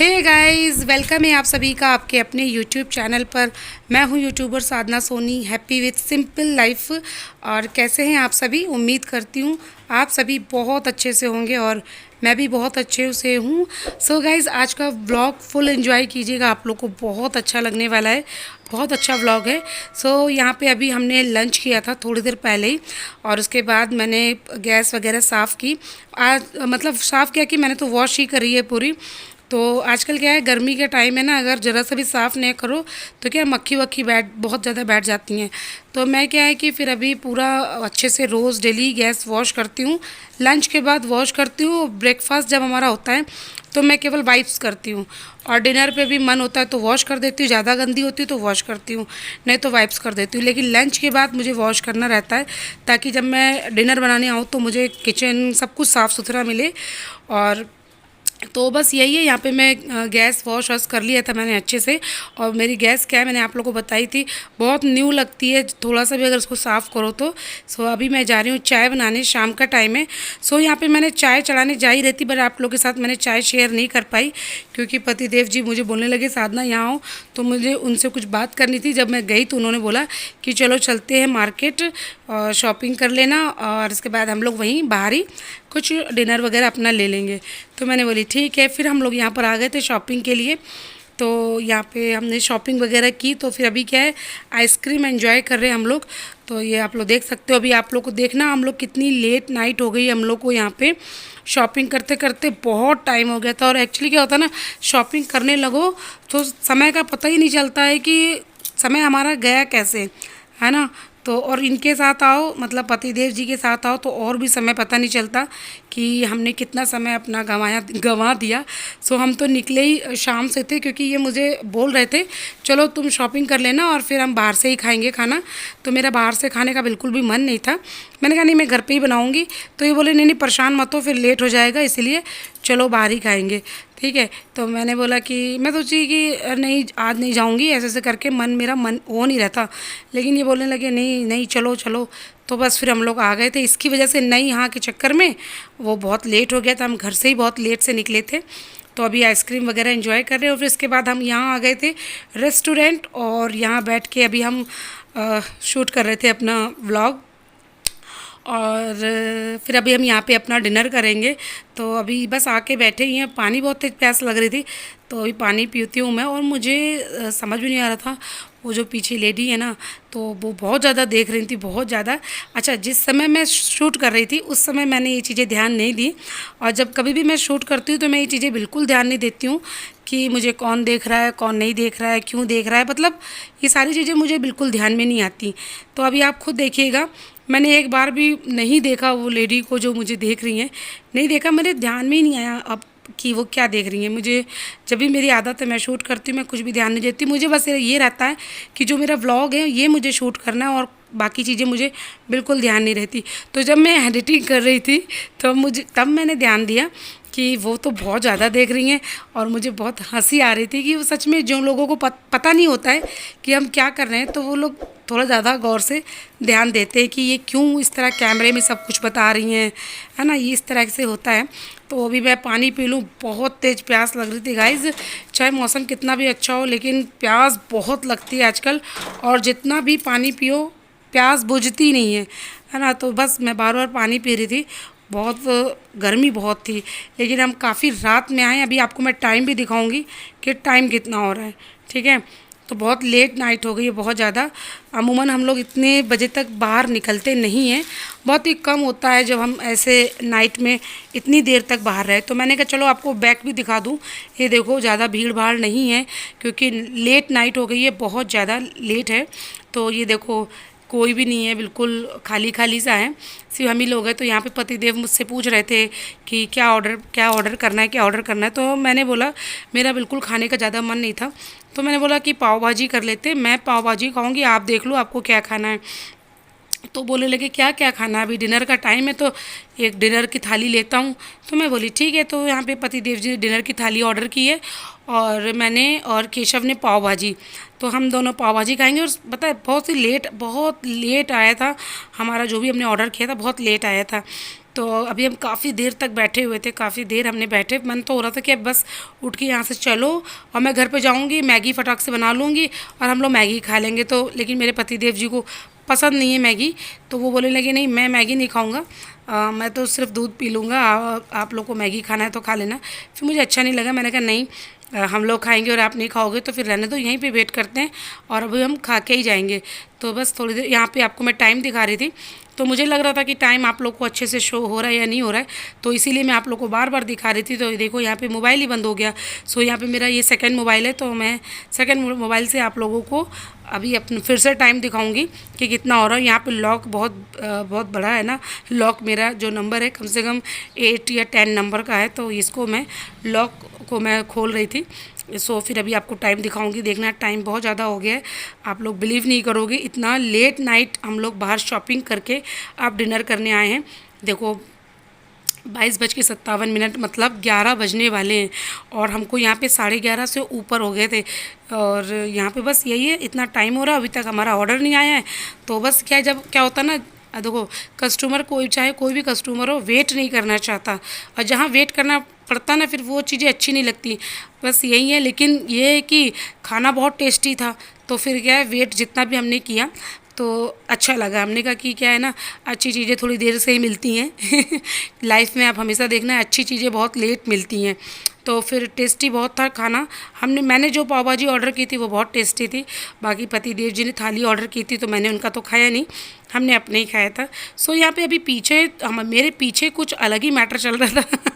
Hey guys, welcome है आप सभी का आपके अपने यूट्यूब चैनल पर। मैं हूं YouTuber Sadhana Soni, happy with simple life. और कैसे हैं आप सभी? उम्मीद करती हूं आप सभी बहुत अच्छे से होंगे और मैं भी बहुत अच्छे से हूं। सो गाइस, आज का व्लॉग फुल एंजॉय कीजिएगा, आप लोग को बहुत अच्छा लगने वाला है। बहुत अच्छा व्लॉग है। सो यहाँ पे अभी हमने लंच किया था थोड़ी देर पहले ही, और उसके बाद मैंने गैस वगैरह साफ़ की। आज मतलब साफ़ किया कि मैंने तो वॉश ही करी है पूरी। तो आजकल क्या है, गर्मी के टाइम है ना, अगर ज़रा सा भी साफ़ नहीं करो तो क्या मक्खी वक्खी बहुत ज़्यादा बैठ जाती हैं। तो मैं क्या है कि फिर अभी पूरा अच्छे से रोज़ डेली गैस वॉश करती हूँ। लंच के बाद वॉश करती हूँ। ब्रेकफास्ट जब हमारा होता है तो मैं केवल वाइप्स करती हूँ, और डिनर पे भी मन होता है तो वॉश कर देती हूँ। ज़्यादा गंदी होती है तो वॉश करती हूँ, नहीं तो वाइप्स कर देती हूँ। लेकिन लंच के बाद मुझे वॉश करना रहता है, ताकि जब मैं डिनर बनाने आऊँ तो मुझे किचन सब कुछ साफ़ सुथरा मिले। और तो बस यही है, यहाँ पे मैं गैस वॉश कर लिया था मैंने अच्छे से। और मेरी गैस क्या है, मैंने आप लोगों को बताई थी, बहुत न्यू लगती है थोड़ा सा भी अगर उसको साफ़ करो तो। सो अभी मैं जा रही हूँ चाय बनाने, शाम का टाइम है। सो यहाँ पे मैंने चाय चढ़ाने जा ही रहती, बट आप लोगों के साथ मैंने चाय शेयर नहीं कर पाई, क्योंकि पतिदेव जी मुझे बोलने लगे साधना यहाँ आओ। तो मुझे उनसे कुछ बात करनी थी। जब मैं गई तो उन्होंने बोला कि चलो चलते हैं मार्केट और शॉपिंग कर लेना, और इसके बाद हम लोग वहीं बाहर ही कुछ डिनर वगैरह अपना ले लेंगे। तो मैंने बोली ठीक है। फिर हम लोग यहाँ पर आ गए थे शॉपिंग के लिए। तो यहाँ पे हमने शॉपिंग वगैरह की, तो फिर अभी क्या है, आइसक्रीम एंजॉय कर रहे हैं हम लोग। तो ये आप लोग देख सकते हो। अभी आप लोग को देखना, हम लोग कितनी लेट नाइट हो गई हम लोग को यहाँ पे शॉपिंग करते करते। बहुत टाइम हो गया था। और एक्चुअली क्या होता है ना, शॉपिंग करने लगो तो समय का पता ही नहीं चलता है कि समय हमारा गया कैसे, है ना। तो और इनके साथ आओ, मतलब पतिदेव जी के साथ आओ, तो और भी समय पता नहीं चलता कि हमने कितना समय अपना गंवा दिया। सो हम तो निकले ही शाम से थे, क्योंकि ये मुझे बोल रहे थे चलो तुम शॉपिंग कर लेना और फिर हम बाहर से ही खाएंगे खाना। तो मेरा बाहर से खाने का बिल्कुल भी मन नहीं था। मैंने कहा नहीं, मैं घर पे ही बनाऊंगी। तो ये बोले नहीं नहीं, परेशान मत हो, फिर लेट हो जाएगा, इसीलिए चलो बाहर ही खाएंगे। ठीक है। तो मैंने बोला कि मैं सोची कि नहीं आज नहीं जाऊंगी, ऐसे ऐसे करके मेरा मन हो नहीं रहता। लेकिन ये बोलने लगे नहीं नहीं चलो चलो। तो बस फिर हम लोग आ गए थे। इसकी वजह से नहीं, यहाँ के चक्कर में वो बहुत लेट हो गया था, हम घर से ही बहुत लेट से निकले थे। तो अभी आइसक्रीम वगैरह एंजॉय कर रहे हैं, और फिर इसके बाद हम यहाँ आ गए थे रेस्टोरेंट, और यहाँ बैठ के अभी हम शूट कर रहे थे अपना व्लॉग। और फिर अभी हम यहाँ पे अपना डिनर करेंगे। तो अभी बस आके बैठे ही हैं। पानी बहुत तेज प्यास लग रही थी, तो अभी पानी पीती हूँ मैं। और मुझे समझ भी नहीं आ रहा था, वो जो पीछे लेडी है ना, तो वो बहुत ज़्यादा देख रही थी, बहुत ज़्यादा। अच्छा, जिस समय मैं शूट कर रही थी उस समय मैंने ये चीज़ें ध्यान नहीं दी। और जब कभी भी मैं शूट करती हूँ तो मैं ये चीज़ें बिल्कुल ध्यान नहीं देती हूँ कि मुझे कौन देख रहा है, कौन नहीं देख रहा है, क्यों देख रहा है, मतलब ये सारी चीज़ें मुझे बिल्कुल ध्यान में नहीं आती। तो अभी आप खुद देखिएगा, मैंने एक बार भी नहीं देखा वो लेडी को जो मुझे देख रही हैं, नहीं देखा, मेरे ध्यान में ही नहीं आया अब कि वो क्या देख रही हैं। मुझे जब भी मेरी आदत है, मैं शूट करती हूँ, मैं कुछ भी ध्यान नहीं देती। मुझे बस ये रहता है कि जो मेरा व्लॉग है ये मुझे शूट करना है, और बाकी चीज़ें मुझे बिल्कुल ध्यान नहीं रहती। तो जब मैं एडिटिंग कर रही थी तो तब मैंने ध्यान दिया कि वो तो बहुत ज़्यादा देख रही हैं। और मुझे बहुत हंसी आ रही थी कि वो सच में, जो लोगों को पता नहीं होता है कि हम क्या कर रहे हैं, तो वो लोग थोड़ा ज़्यादा गौर से ध्यान देते हैं कि ये क्यों इस तरह कैमरे में सब कुछ बता रही हैं, है ना, ये इस तरह से होता है। तो अभी मैं पानी पी लूँ, बहुत तेज़ प्यास लग रही थी गाइज़। चाहे मौसम कितना भी अच्छा हो, लेकिन प्यास बहुत लगती है आजकल, और जितना भी पानी पियो प्यास बुझती नहीं है ना। तो बस मैं बार बार पानी पी रही थी। बहुत गर्मी बहुत थी, लेकिन हम काफ़ी रात में आए। अभी आपको मैं टाइम भी दिखाऊंगी कि टाइम कितना हो रहा है। ठीक है। तो बहुत लेट नाइट हो गई है, बहुत ज़्यादा। अमूमन हम लोग इतने बजे तक बाहर निकलते नहीं हैं, बहुत ही कम होता है जब हम ऐसे नाइट में इतनी देर तक बाहर रहे। तो मैंने कहा चलो आपको बैक भी दिखा दूं। ये देखो, ज़्यादा भीड़ भाड़ नहीं है, क्योंकि लेट नाइट हो गई है, बहुत ज़्यादा लेट है। तो ये देखो, कोई भी नहीं है, बिल्कुल खाली खाली सा है, सिर्फ हम ही लोग हैं। तो यहाँ पे पतिदेव मुझसे पूछ रहे थे कि क्या ऑर्डर करना है, क्या ऑर्डर करना है। तो मैंने बोला मेरा बिल्कुल खाने का ज़्यादा मन नहीं था, तो मैंने बोला कि पाव भाजी कर लेते, मैं पाव भाजी खाऊंगी, आप देख लो आपको क्या खाना है। तो बोलने लगे क्या क्या खाना है, अभी डिनर का टाइम है तो एक डिनर की थाली लेता हूँ। तो मैं बोली ठीक है। तो यहाँ पे पतिदेव जी ने डिनर की थाली ऑर्डर की है, और मैंने और केशव ने पाव भाजी। तो हम दोनों पाव भाजी खाएंगे। और पता है बहुत लेट आया था हमारा, जो भी हमने ऑर्डर किया था बहुत लेट आया था। तो अभी हम काफ़ी देर तक बैठे हुए थे, काफ़ी देर हमने बैठे, मन तो हो रहा था कि अब बस उठ के यहाँ से चलो और मैं घर पे जाऊँगी, मैगी फटाक से बना लूँगी और हम लोग मैगी खा लेंगे। तो लेकिन मेरे पतिदेव जी को पसंद नहीं है मैगी, तो वो बोलने लगे नहीं मैं मैगी नहीं खाऊँगा, मैं तो सिर्फ दूध पी लूँगा, आप लोग को मैगी खाना है तो खा लेना। फिर मुझे अच्छा नहीं लगा, मैंने कहा नहीं हम लोग खाएंगे और आप नहीं खाओगे तो फिर रहने दो, यहीं पे वेट करते हैं और अभी हम खा के ही जाएंगे। तो बस थोड़ी देर यहाँ पे आपको मैं टाइम दिखा रही थी, तो मुझे लग रहा था कि टाइम आप लोग को अच्छे से शो हो रहा है या नहीं हो रहा है, तो इसीलिए मैं आप लोग को बार बार दिखा रही थी। तो देखो यहाँ पे मोबाइल ही बंद हो गया। सो यहाँ पे मेरा ये सेकंड मोबाइल है, तो मैं सेकंड मोबाइल से आप लोगों को अभी अपने फिर से टाइम दिखाऊंगी कि कितना हो रहा है। यहाँ पे लॉक बहुत बड़ा है ना, लॉक मेरा जो नंबर है कम से कम 8 या 10 नंबर का है, तो इसको मैं लॉक को मैं खोल रही थी। सो फिर अभी आपको टाइम दिखाऊंगी, देखना टाइम बहुत ज़्यादा हो गया है, आप लोग बिलीव नहीं करोगे इतना लेट नाइट हम लोग बाहर शॉपिंग करके आप डिनर करने आए हैं। देखो 22:57 मतलब 11 बजने वाले हैं और हमको यहाँ पे 11:30 से ऊपर हो गए थे। और यहाँ पे बस यही है, इतना टाइम हो रहा है, अभी तक हमारा ऑर्डर नहीं आया है। तो बस क्या जब क्या होता है ना, देखो कस्टमर कोई चाहे कोई भी कस्टमर हो वेट नहीं करना चाहता, और जहाँ वेट करना पड़ता ना फिर वो चीज़ें अच्छी नहीं लगती। बस यही है, लेकिन ये है कि खाना बहुत टेस्टी था, तो फिर क्या है वेट जितना भी हमने किया तो अच्छा लगा। हमने कहा कि क्या है ना, अच्छी चीज़ें थोड़ी देर से ही मिलती हैं लाइफ में आप हमेशा देखना है अच्छी चीज़ें बहुत लेट मिलती हैं। तो फिर टेस्टी बहुत था खाना। मैंने जो पाव भाजी ऑर्डर की थी वो बहुत टेस्टी थी, बाकी पतिदेव जी ने थाली ऑर्डर की थी तो मैंने उनका तो खाया नहीं, हमने अपने ही खाया था। सो यहाँ पे अभी पीछे मेरे पीछे कुछ अलग ही मैटर चल रहा था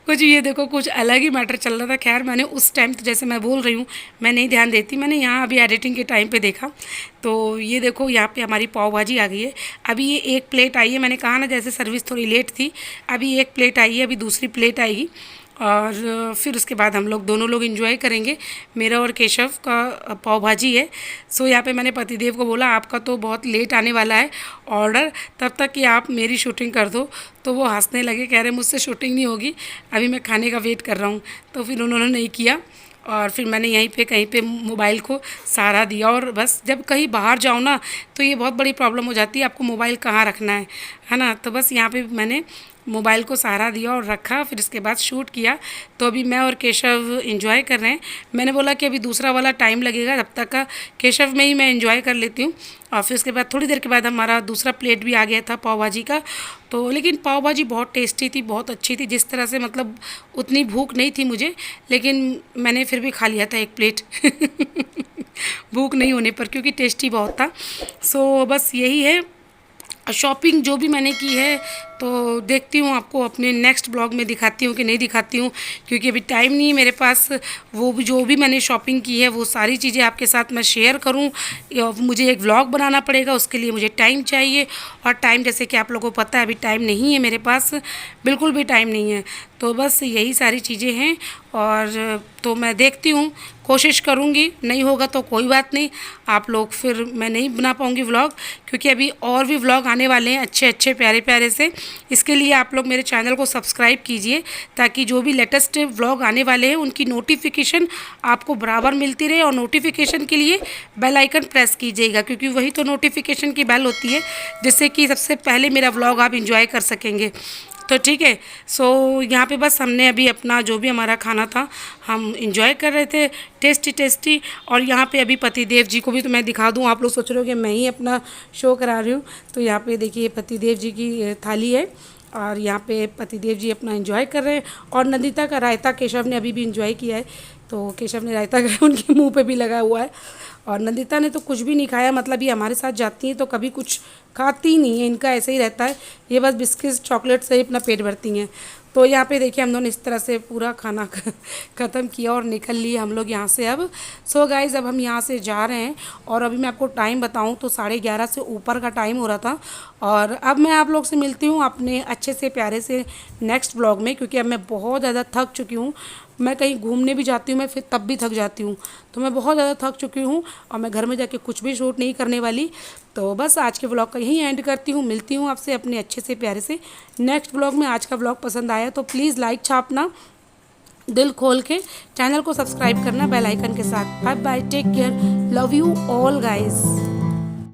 कुछ ये देखो कुछ अलग ही मैटर चल रहा था। खैर मैंने उस टाइम तो जैसे मैं बोल रही हूँ मैं नहीं ध्यान देती, मैंने यहाँ अभी एडिटिंग के टाइम पे देखा। तो ये देखो यहाँ पे हमारी पाव भाजी आ गई है। अभी ये एक प्लेट आई है, मैंने कहा ना जैसे सर्विस थोड़ी लेट थी, अभी एक प्लेट आई है, अभी दूसरी प्लेट आएगी और फिर उसके बाद हम लोग दोनों लोग एंजॉय करेंगे। मेरा और केशव का पाव भाजी है। सो यहाँ पे मैंने पतिदेव को बोला आपका तो बहुत लेट आने वाला है ऑर्डर, तब तक कि आप मेरी शूटिंग कर दो। तो वो हंसने लगे, कह रहे मुझसे शूटिंग नहीं होगी, अभी मैं खाने का वेट कर रहा हूँ। तो फिर उन्होंने नहीं किया और फिर मैंने यहीं पे कहीं पे मोबाइल को सहारा दिया। और बस जब कहीं बाहर जाओ ना तो ये बहुत बड़ी प्रॉब्लम हो जाती है, आपको मोबाइल कहाँ रखना है ना। तो बस यहाँ पे मैंने मोबाइल को सहारा दिया और रखा, फिर इसके बाद शूट किया। तो अभी मैं और केशव एंजॉय कर रहे हैं। मैंने बोला कि अभी दूसरा वाला टाइम लगेगा, तब तक का केशव में ही मैं एंजॉय कर लेती हूँ। और फिर उसके बाद थोड़ी देर के बाद हमारा दूसरा प्लेट भी आ गया था पाव भाजी का। तो लेकिन पाव भाजी बहुत टेस्टी थी, बहुत अच्छी थी, जिस तरह से मतलब उतनी भूख नहीं थी मुझे, लेकिन मैंने फिर भी खा लिया था एक प्लेट भूख नहीं होने पर, क्योंकि टेस्टी बहुत था। सो बस यही है शॉपिंग जो भी मैंने की है। तो देखती हूँ आपको अपने नेक्स्ट ब्लॉग में दिखाती हूँ कि नहीं दिखाती हूँ, क्योंकि अभी टाइम नहीं है मेरे पास। वो भी जो भी मैंने शॉपिंग की है वो सारी चीज़ें आपके साथ मैं शेयर करूँ, मुझे एक व्लॉग बनाना पड़ेगा, उसके लिए मुझे टाइम चाहिए। और टाइम जैसे कि आप लोगों को पता है अभी टाइम नहीं है मेरे पास, बिल्कुल भी टाइम नहीं है। तो बस यही सारी चीज़ें हैं। और तो मैं देखती हूँ, कोशिश करूँगी, नहीं होगा तो कोई बात नहीं, आप लोग फिर मैं नहीं बना पाऊँगी व्लॉग, क्योंकि अभी और भी व्लॉग आने वाले हैं अच्छे अच्छे प्यारे प्यारे से। इसके लिए आप लोग मेरे चैनल को सब्सक्राइब कीजिए, ताकि जो भी लेटेस्ट व्लॉग आने वाले हैं उनकी नोटिफिकेशन आपको बराबर मिलती रहे। और नोटिफिकेशन के लिए बेल आइकन प्रेस कीजिएगा, क्योंकि वही तो नोटिफिकेशन की बेल होती है, जिससे कि सबसे पहले मेरा व्लॉग आप इंजॉय कर सकेंगे। तो ठीक है। सो यहाँ पे बस हमने अभी अपना जो भी हमारा खाना था हम इंजॉय कर रहे थे, टेस्टी टेस्टी। और यहाँ पे अभी पतिदेव जी को भी तो मैं दिखा दूँ, आप लोग सोच रहे हो कि मैं ही अपना शो करा रही हूँ। तो यहाँ पे देखिए पतिदेव जी की थाली है और यहाँ पे पतिदेव जी अपना एंजॉय कर रहे हैं। और नंदिता का रायता केशव ने अभी भी एंजॉय किया है, तो केशव ने रायता उनके मुंह पे भी लगा हुआ है। और नंदिता ने तो कुछ भी नहीं खाया, मतलब ये हमारे साथ जाती हैं तो कभी कुछ खाती ही नहीं है, इनका ऐसे ही रहता है, ये बस बिस्किट चॉकलेट से ही अपना पेट भरती हैं। तो यहाँ पे देखिए हम लोगों ने इस तरह से पूरा खाना ख़त्म किया और निकल लिए हम लोग यहाँ से अब। सो गाइज़ अब हम यहाँ से जा रहे हैं। और अभी मैं आपको टाइम बताऊँ तो 11:30 से ऊपर का टाइम हो रहा था। और अब मैं आप लोग से मिलती हूँ अपने अच्छे से प्यारे से नेक्स्ट ब्लॉग में, क्योंकि अब मैं बहुत ज़्यादा थक चुकी हूँ। मैं कहीं घूमने भी जाती हूँ मैं फिर तब भी थक जाती हूँ, तो मैं बहुत ज़्यादा थक चुकी हूँ और मैं घर में जाके कुछ भी शूट नहीं करने वाली। तो बस आज के व्लॉग का यहीं एंड करती हूँ, मिलती हूँ आपसे अपने अच्छे से प्यारे से नेक्स्ट व्लॉग में। आज का व्लॉग पसंद आया तो प्लीज़ लाइक छापना दिल खोल के, चैनल को सब्सक्राइब करना बेल आइकन के साथ। Bye bye, take care, love you all guys.